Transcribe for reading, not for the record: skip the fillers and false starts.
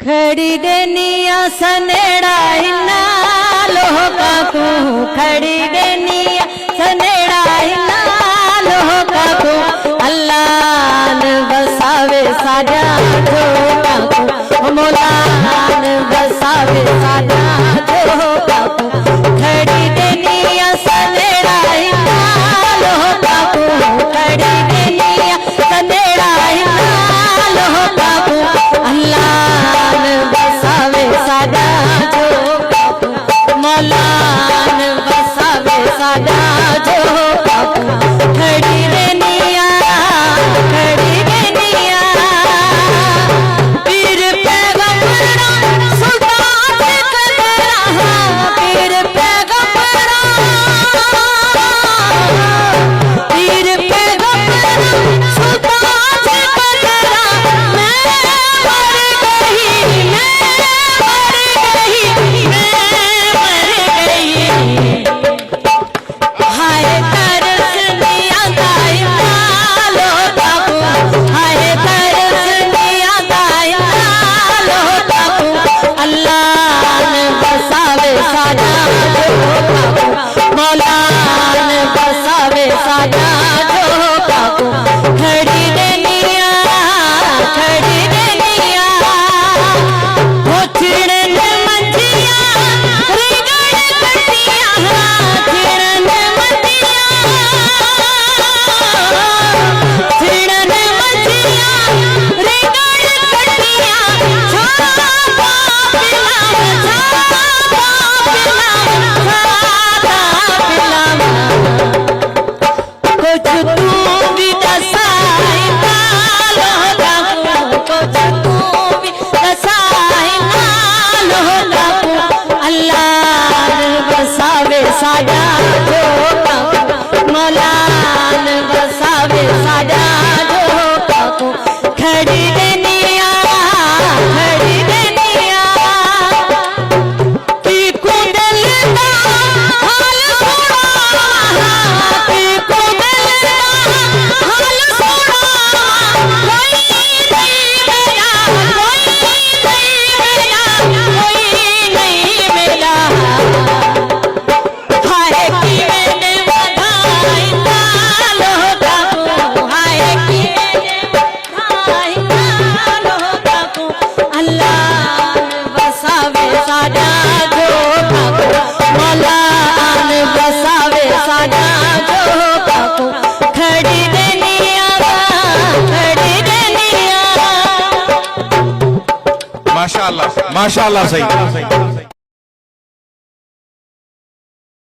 खड़ी देनिया सनेड़ा इन्ना लोह का तू खड़ी देनिया सनेड़ा इन्ना लोह का तू अल्लाह ने बसावे साजा जो का तू मौलान बसावे साजा जो का तू खड़ी देनिया सनेड़ा इन्ना लोह का तू खड़ी देनिया सनेड़ा इन्ना लोह का तू अल्लाह सादा जो मौलान बसावे सादा जो खड़ी देनिया पीर पैगंबरा सुल्तान कदरा पीर पैगंबरा सुल्तान कदरा मैं मर गई मौलान बसावे सादा जो काकू खड़ी देनिया वो छिड़न मंजिया रिगड़ कटिया छिड़न मंजिया रिगड़ कटिया छापा कुछ तू भी दसाई नालो लागू कुछ तू भी दसाई नालो लागू अल्लाह बसावे साजा जो काकू मौलान बसावे साजा जो काकू खड़ी देनिया की कुंडल दा हाल माशाअल्लाह सही।